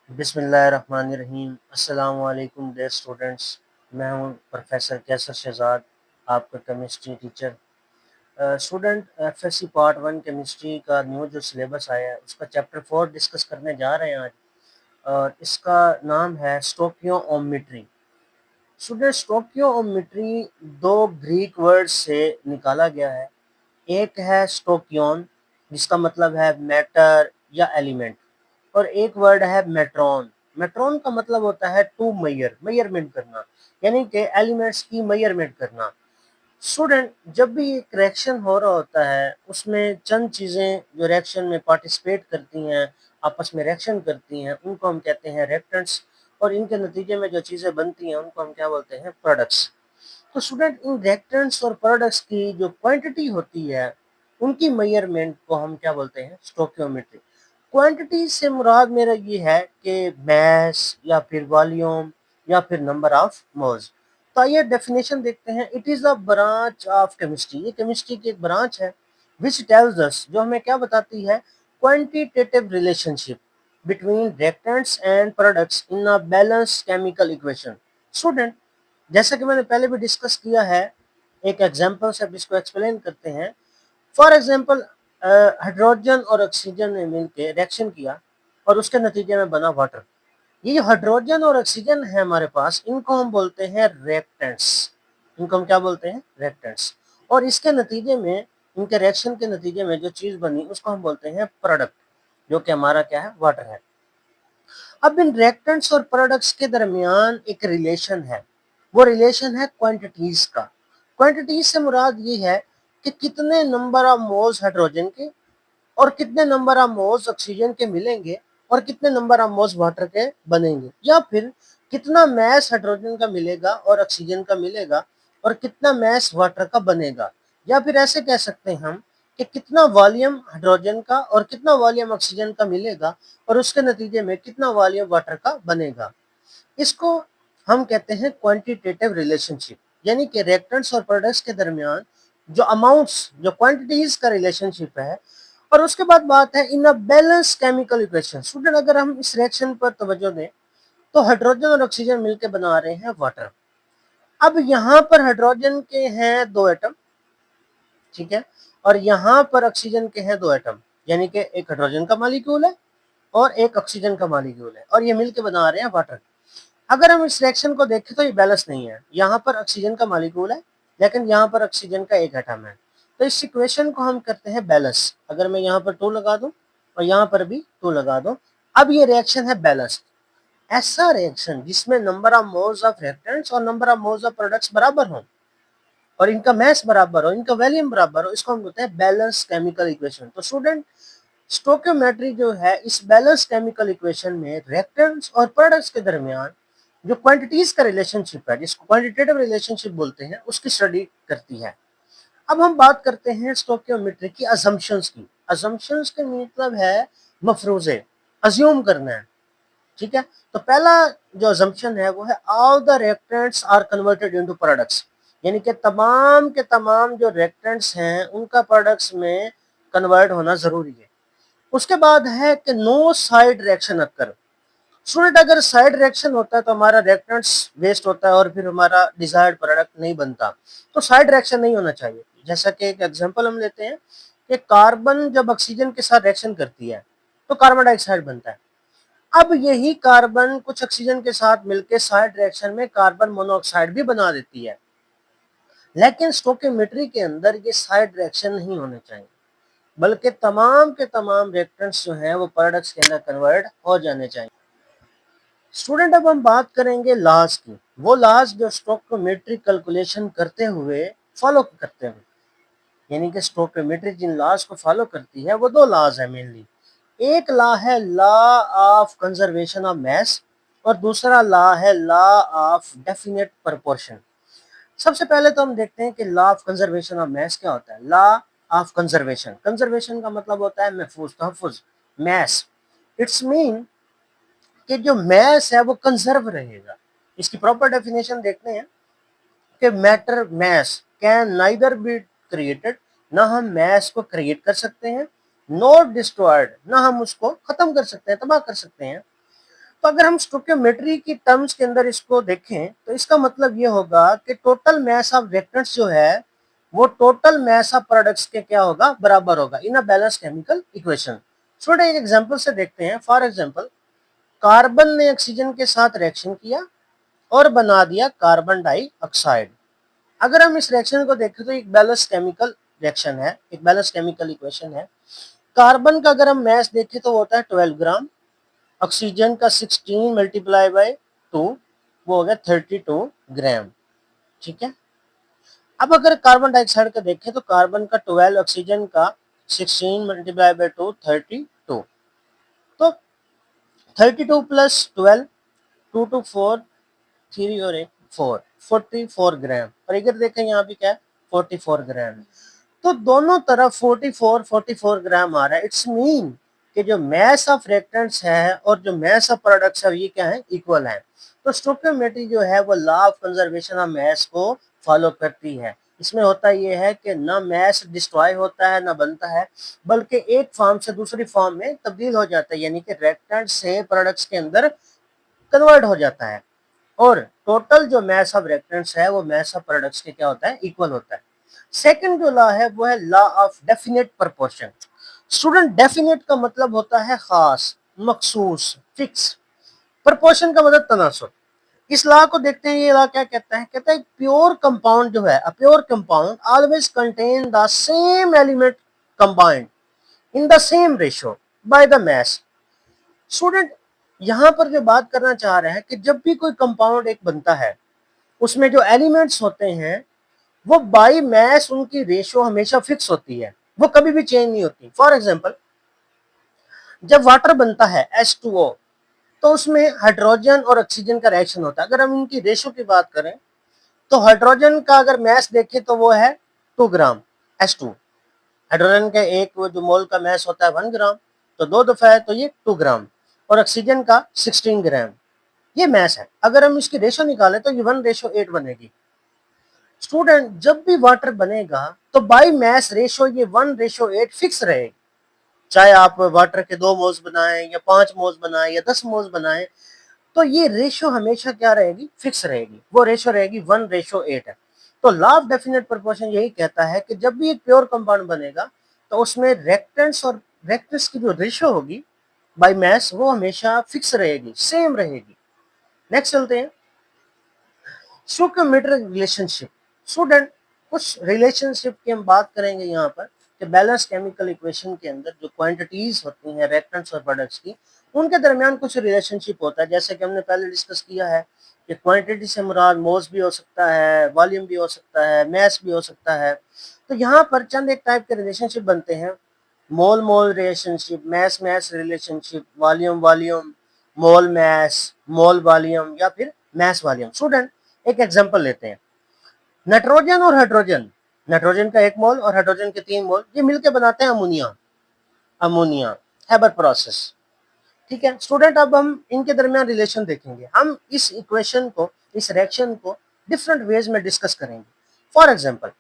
बिस्मिल्लाहिर्रहमानिर्रहीम। अस्सलाम वालेकुम डियर स्टूडेंट्स। मैं हूं प्रोफेसर कैसर शहजाद, आपका chemistry teacher. Student, FSc part 1 chemistry का न्यू जो सिलेबस आया है उसका चैप्टर 4 डिस्कस करने जा रहे हैं आज। और इसका नाम है स्टोकियोमेट्री। स्टूडेंट, स्टोकियोमेट्री दो ग्रीक वर्ड से निकाला गया है। एक है स्टोकियोन, जिसका मतलब है मैटर या एलिमेंट, और एक वर्ड है मेट्रॉन। मेट्रॉन का मतलब होता है टू मेयरमेंट करना, यानी कि एलिमेंट्स की मेयरमेंट करना। स्टूडेंट, जब भी एक रिएक्शन हो रहा होता है उसमें चंद चीज़ें जो रिएक्शन में पार्टिसिपेट करती हैं, आपस में रिएक्शन करती हैं, उनको हम कहते हैं रिएक्टेंट्स। और इनके नतीजे में जो चीज़ें बनती हैं उनको हम क्या बोलते हैं? प्रोडक्ट्स। तो स्टूडेंट, इन रिएक्टेंट्स और प्रोडक्ट्स की जो क्वांटिटी होती है उनकी मेजरमेंट को हम क्या बोलते हैं? स्टोकियोमेट्री। क्वांटिटी से मुराद मेरा ये है कि मैस या फिर वॉल्यूम या फिर नंबर ऑफ मोल्स। तो आइए डेफिनेशन देखते हैं। It is a branch of chemistry. ये केमिस्ट्री की एक ब्रांच है विच टेल्स अस, जो हमें क्या बताती है? Quantitative relationship between reactants and products in a balanced chemical equation. Student, जैसा कि मैंने पहले भी डिस्कस किया है, एक एग्जांपल से अब इसको एक्सप्लेन करते हैं। फॉर एग्जांपल, हाइड्रोजन और ऑक्सीजन ने मिलकर रिएक्शन किया और उसके नतीजे में बना वाटर। ये जो हाइड्रोजन और ऑक्सीजन है हमारे पास, इनको हम बोलते हैं रिएक्टेंट्स। इनको हम क्या बोलते हैं? रिएक्टेंट्स। और इसके नतीजे में, इनके रिएक्शन के नतीजे में जो चीज बनी उसको हम बोलते हैं प्रोडक्ट, जो कि हमारा क्या है? वाटर है। अब इन रिएक्टेंट्स और प्रोडक्ट्स के दरमियान एक रिलेशन है। वो रिलेशन है क्वांटिटीज का। क्वांटिटीज से मुराद ये है कि कितने नंबर ऑफ मोल्स हाइड्रोजन के और कितने नंबर ऑफ मोल्स ऑक्सीजन के मिलेंगे और कितने नंबर ऑफ मोल्स वाटर के बनेंगे, या फिर कितना मैस हाइड्रोजन का मिलेगा और ऑक्सीजन का मिलेगा और कितना मैस वाटर का बनेगा। या फिर ऐसे कह सकते हैं हम कि कितना वॉल्यूम हाइड्रोजन का और कितना वॉल्यूम ऑक्सीजन का मिलेगा और उसके नतीजे में कितना वॉल्यूम वाटर का बनेगा। इसको हम कहते हैं क्वांटिटेटिव रिलेशनशिप, यानी कि रिएक्टेंट्स और प्रोडक्ट्स के दरमियान जो अमाउंट्स, जो क्वांटिटीज का रिलेशनशिप है। और उसके बाद बात है in a balance chemical equation. Student, अगर हम इस रिएक्शन पर तवज्जो दें तो हाइड्रोजन और ऑक्सीजन मिलकर बना रहे हैं वाटर। अब यहाँ पर हाइड्रोजन के हैं दो एटम, ठीक है, और यहाँ पर ऑक्सीजन के हैं दो एटम, यानी कि एक हाइड्रोजन का मॉलिक्यूल है और एक ऑक्सीजन का मॉलिक्यूल है, और ये मिलकर बना रहे हैं वाटर। अगर हम इस रिएक्शन को देखें तो ये बैलेंस नहीं है। यहाँ पर ऑक्सीजन का मॉलिक्यूल है लेकिन यहाँ पर ऑक्सीजन का एक एटम है। तो इस इक्वेशन को हम करते हैं बैलेंस। अगर मैं यहाँ पर 2 लगा दूं और यहाँ पर भी 2 लगा दूं, अब ये रिएक्शन है बैलेंस। ऐसा रिएक्शन जिसमें number of moles of reactants और number of moles of products बराबर हों और इनका मास बराबर हो, इनका वॉल्यूम बराबर हो, इसको हम कहते हैं बैलेंस केमिकल इक्वेशन। तो स्टूडेंट, स्टोकियोमेट्री जो है इस बैलेंस केमिकल इक्वेशन में रिएक्टेंट्स और प्रोडक्ट्स के दरमियान जो क्वांटिटीज का रिलेशनशिप है, जिसको क्वांटिटेटिव रिलेशनशिप बोलते हैं, उसकी स्टडी करती है। अब हम बात करते हैं स्टोकियोमेट्री की असम्पशंस की। असम्पशंस के मतलब है मफरूजे, अज्यूम करना है, ठीक है। तो पहला जो असम्पशन है वो है all the reactants are converted into products, यानी कि तमाम के तमाम जो रिएक्टेंट्स हैं उनका प्रोडक्ट्स में कन्वर्ट होना जरूरी है। उसके बाद है कि no side reaction occur. Student, अगर साइड रिएक्शन होता है तो हमारा रिएक्टेंट्स वेस्ट होता है और फिर हमारा डिजायर्ड प्रोडक्ट नहीं बनता। तो साइड रिएक्शन नहीं होना चाहिए। जैसा कि एक एग्जांपल हम लेते हैं कि कार्बन जब ऑक्सीजन के साथ रिएक्शन करती है तो कार्बन डाइऑक्साइड बनता है। अब यही कार्बन कुछ ऑक्सीजन के साथ मिलकर साइड रिएक्शन में कार्बन मोनोऑक्साइड भी बना देती है, लेकिन स्टोकियोमेट्री के अंदर ये साइड रिएक्शन नहीं होने चाहिए, बल्कि तमाम के तमाम रिएक्टेंट्स जो हैं वो प्रोडक्ट्स के अंदर कन्वर्ट हो जाने चाहिए। स्टूडेंट, अब हम बात करेंगे लॉज की। वो लॉज जो स्टोकियोमेट्रिक कैलकुलेशन करते हुए फॉलो करते हुए, यानी कि स्टोकियोमेट्री जिन लॉज को फॉलो करती है वो दो लॉज है मेनली। एक लॉ है law of conservation of mass और दूसरा लॉ है लॉ ऑफ डेफिनेट प्रोपोर्शन। सबसे पहले तो हम देखते हैं कि law of conservation of mass क्या होता है। लॉ ऑफ कंजर्वेशन, कंजर्वेशन का मतलब होता है महफूज, तहफ्फुज। मास, इट्स मीन कि जो मैस है वो कंजर्व रहेगा। इसकी प्रॉपर डेफिनेशन देखते हैं कि matter mass can neither be created, ना हम मैस को क्रिएट कर सकते हैं, नॉट डिस्ट्रॉयड, ना हम उसको खत्म कर सकते हैं, तबाह कर सकते हैं। तो अगर हम स्टोइकियोमेट्री की टर्म्स के अंदर इसको देखें तो इसका मतलब ये होगा कि टोटल मास ऑफ रिएक्टेंट्स जो है वो टोटल मास ऑफ प्रोडक्ट्स के क्या होगा, बराबर होगा in a balance chemical equation. Student एक एग्जांपल से देखते हैं। फॉर एग्जांपल, कार्बन ने ऑक्सीजन के साथ रिएक्शन किया और बना दिया कार्बन डाइऑक्साइड। अगर हम इस रिएक्शन को देखें तो एक बैलेंस केमिकल रिएक्शन है, एक बैलेंस केमिकल इक्वेशन है। कार्बन का अगर हम मास देखें तो वो होता है 12 ग्राम, ऑक्सीजन का 16 मल्टीप्लाई बाय 2 वो हो गया 32 ग्राम। ठीक है। अब अगर कार्बन डाइऑक्साइड का देखें तो कार्बन का 12, ऑक्सीजन का 16 मल्टीप्लाई बाय 2 32। तो 32 प्लस 12, 2 to 4, 3 और 1 4, 44 ग्राम। और इधर देखें यहाँ पे क्या है, 44 ग्राम। तो दोनों तरफ 44 ग्राम आ रहा है। इट्स मीन कि जो मैस ऑफ रिएक्टेंट्स है और जो मैस ऑफ प्रोडक्ट्स है ये क्या है, इक्वल है। तो स्टोइकियोमेट्री जो है वो law of conservation of mass को फॉलो करती है। इसमें होता ये है कि ना मैस डिस्ट्रॉय होता है ना बनता है, बल्कि एक फॉर्म से दूसरी फॉर्म में तब्दील हो जाता है, यानी कि रिएक्टेंट से प्रोडक्ट्स के अंदर कन्वर्ट हो जाता है। और टोटल जो मैस ऑफ रिएक्टेंट्स है वो मैस ऑफ प्रोडक्ट्स के क्या होता है, इक्वल होता है। सेकंड जो लॉ है वो है law of definite proportion. Student, definite का मतलब होता है खास, मखसूस, फिक्स। प्रोपोर्शन का मतलब तनासुर। इस लॉ को देखते हैं, ये लॉ क्या कहता है, कहता है प्योर कंपाउंड जो है, a pure compound always contain the same element combined in the same ratio by the mass. Student, यहां पर जो बात करना चाह रहे हैं कि जब भी कोई कंपाउंड एक बनता है उसमें जो एलिमेंट्स होते हैं वो बाई मास उनकी रेशियो हमेशा फिक्स होती है, वो कभी भी चेंज नहीं होती। फॉर एग्जांपल, जब वाटर बनता है H2O तो उसमें हाइड्रोजन और ऑक्सीजन का रिएक्शन होता है। अगर हम इनकी रेशियो की बात करें तो हाइड्रोजन का अगर मास देखें तो वो है 2 ग्राम H2। हाइड्रोजन का एक वो जो मोल का मास होता है 1 ग्राम, तो दो दफा है तो ये 2 ग्राम। और ऑक्सीजन का 16 ग्राम ये मास है। अगर हम इसकी रेशो निकालें तो ये 1:8 बनेगी। स्टूडेंट, जब भी वाटर बनेगा तो बाई मास रेशो ये 1:8 फिक्स रहेगी। चाहे आप वाटर के 2 मोल्स बनाएं या 5 मोल्स बनाएं या 10 मोल्स बनाएं, तो ये रेशो हमेशा क्या रहेगी, फिक्स रहेगी। वो रेशो रहेगी 1:8 है। तो लॉ ऑफ डेफिनेट प्रोपोर्शन यही कहता है कि जब भी एक प्योर कंपाउंड बनेगा तो उसमें रिएक्टेंट्स और रिएक्टेंट्स की जो रेशो होगी बाई मास वो हमेशा फिक्स रहेगी, सेम रहेगी। नेक्स्ट चलते हैं, स्टोइकियोमेट्रिक रिलेशनशिप। स्टूडेंट, कुछ रिलेशनशिप की हम बात करेंगे यहाँ पर कि बैलेंस केमिकल इक्वेशन के अंदर जो क्वांटिटीज होती हैं रिएक्टेंट्स और प्रोडक्ट्स की, उनके दरमियान कुछ रिलेशनशिप होता है। जैसे कि हमने पहले डिस्कस किया है कि क्वांटिटी से मुराद मोल्स भी हो सकता है, वॉल्यूम भी हो सकता है, मास भी हो सकता है। तो यहाँ पर चंद एक टाइप के रिलेशनशिप बनते हैं, मोल मोल रिलेशनशिप, मास मास रिलेशनशिप, वॉल्यूम वॉल्यूम, मोल मास, मोल वॉल्यूम या फिर मास वॉल्यूम। स्टूडेंट, एक एग्जांपल लेते हैं, नाइट्रोजन और हाइड्रोजन, नाइट्रोजन का 1 मोल और हाइड्रोजन के 3 मोल, ये मिलकर बनाते हैं अमोनिया। Ammonia Haber process. ठीक है स्टूडेंट, अब हम इनके दरमियान रिलेशन देखेंगे। हम इस इक्वेशन को, इस रिएक्शन को डिफरेंट वेज में डिस्कस करेंगे। फॉर एग्जांपल,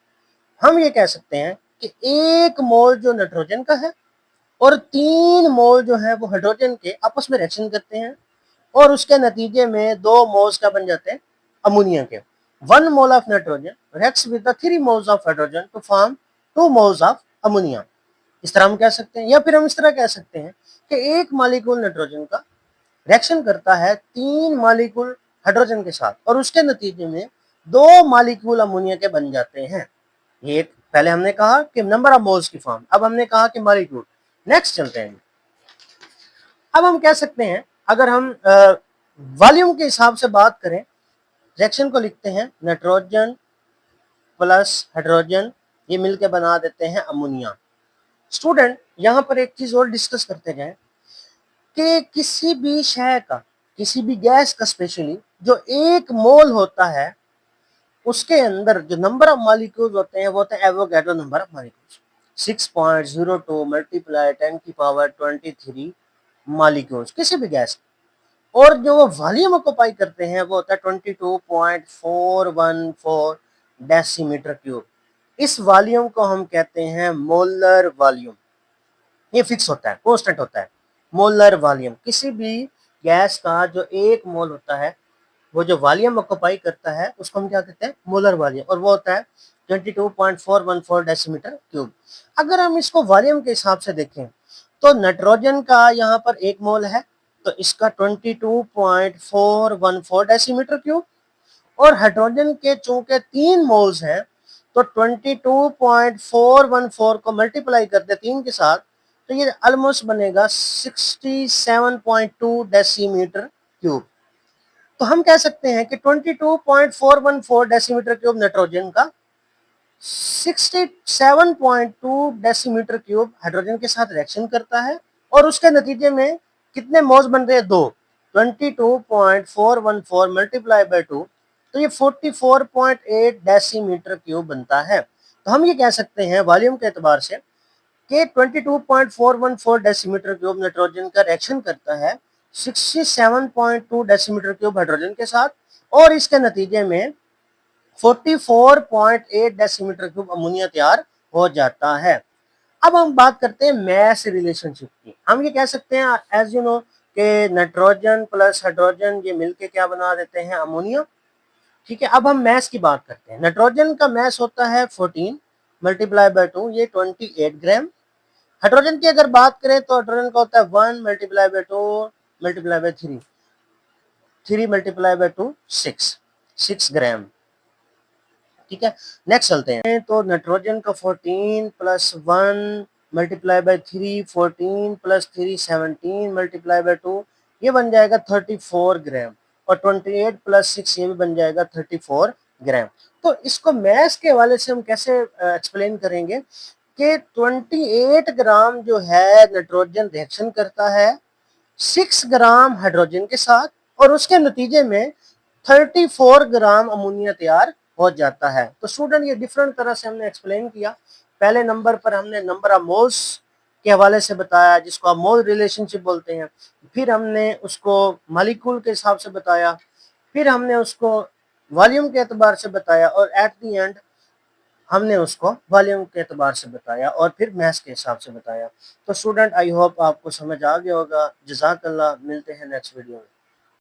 हम ये कह सकते हैं कि 1 मोल जो नाइट्रोजन का है और 3 मोल जो है वो हाइड्रोजन के आपस में रिएक्शन करते हैं और उसके नतीजे में 2 मोल्स का बन जाते हैं अमोनिया के। 1 mole of nitrogen reacts with the 3 moles of hydrogen to form 2 moles of ammonia। इस तरह हम कह सकते हैं, या फिर हम इस तरह कह सकते हैं कि एक मॉलिक्यूल नाइट्रोजन का रिएक्शन करता है 3 मॉलिक्यूल हाइड्रोजन के साथ और उसके नतीजे में 2 मॉलिक्यूल अमोनिया के बन जाते हैं। ये पहले हमने कहा कि नंबर ऑफ मोल्स की फॉर्म, अब हमने कहा कि मॉलिक्यूल। नेक्स्ट चलते हैं, अब हम कह सकते हैं अगर हम वॉल्यूम के हिसाब से बात करें, रिएक्शन को लिखते हैं नाइट्रोजन प्लस हाइड्रोजन, ये मिलके बना देते हैं अमोनिया। स्टूडेंट, यहाँ पर एक चीज और डिस्कस करते जाएं कि किसी भी शय का, किसी भी गैस का स्पेशली जो 1 मोल होता है उसके अंदर जो नंबर ऑफ मॉलिक्यूल्स होते हैं वो होता है Avogadro number of molecules, 6.02 multiply 10 की पावर 23 मॉलिक्यूल्स किसी भी गैस। और जो वो वॉल्यूम ऑक्यूपाई करते हैं वो होता है 22.414 डेसीमीटर क्यूब। इस वॉल्यूम को हम कहते हैं मोलर वॉल्यूम। ये फिक्स होता है, कांस्टेंट होता है। मोलर वॉल्यूम किसी भी गैस का जो 1 मोल होता है, वो जो वॉल्यूम ऑक्यूपाई करता है उसको हम क्या कहते हैं, मोलर वॉल्यूम, और वो होता है 22.414 डेसीमीटर क्यूब। अगर हम इसको वॉल्यूम के हिसाब से देखें तो नाइट्रोजन का यहाँ पर 1 मोल है, तो इसका 22.414 डेसीमीटर क्यूब, और हाइड्रोजन के चूंकि 3 मोल्स हैं तो 22.414 को मल्टीप्लाई करते 3 के साथ, तो ये ऑलमोस्ट बनेगा 67.2 डेसीमीटर क्यूब। तो हम कह सकते हैं कि 22.414 डेसीमीटर क्यूब नाइट्रोजन का, 67.2 डेसीमीटर क्यूब हाइड्रोजन के साथ रिएक्शन करता है, और उसके नतीजे में कितने मोल्स बन रहे हैं, 2। 22.414 मल्टीप्लाई बाय 2, तो ये 44.8 डेसीमीटर क्यूब बनता है। तो हम ये कह सकते हैं वॉल्यूम के एतबार से कि 22.414 डेसीमीटर क्यूब नाइट्रोजन का रिएक्शन करता है 67.2 डेसीमीटर क्यूब हाइड्रोजन के साथ, और इसके नतीजे में 44.8 डेसीमीटर क्यूब अमोनिया तैयार हो जाता है। अब हम बात करते हैं मैस रिलेशनशिप की। हम ये कह सकते हैं एज यू नो कि नाइट्रोजन प्लस हाइड्रोजन ये मिलके क्या बना देते हैं, अमोनिया। ठीक है, अब हम मैस की बात करते हैं। नाइट्रोजन का मैस होता है 14 मल्टीप्लाई बाय 2, ये 28 ग्राम। हाइड्रोजन की अगर बात करें तो हाइड्रोजन का होता है 1 multiply by 2 multiply by 3, 3 multiply by 2 6 ग्राम। ठीक है, नेक्स्ट चलते हैं। तो नाइट्रोजन का 14 plus 1 multiply by 3, 14 plus 3 17 multiply by 2, ये बन जाएगा 34 ग्राम, और 28 प्लस 6 ये भी बन जाएगा 34 ग्राम। तो इसको मैस के हवाले से हम कैसे एक्सप्लेन करेंगे कि 28 ग्राम जो है नाइट्रोजन रिएक्शन करता है 6 ग्राम हाइड्रोजन के साथ, और उसके नतीजे में 34 ग्राम अमोनिया तैयार हो जाता है। तो स्टूडेंट ये डिफरेंट तरह से हमने एक्सप्लेन किया। पहले नंबर पर हमने नंबर ऑफ मोल्स के हवाले से बताया, जिसको आप मोल रिलेशनशिप बोलते हैं। फिर हमने उसको मॉलिक्यूल के हिसाब से बताया, फिर हमने उसको वॉल्यूम के एतबार से बताया, और एट द एंड हमने उसको वॉल्यूम के एतबार से बताया, और फिर मैथ्स के हिसाब से बताया। तो स्टूडेंट आई होप आपको समझ आ गया होगा। जज़ाकल्लाह, मिलते हैं नेक्स्ट वीडियो में।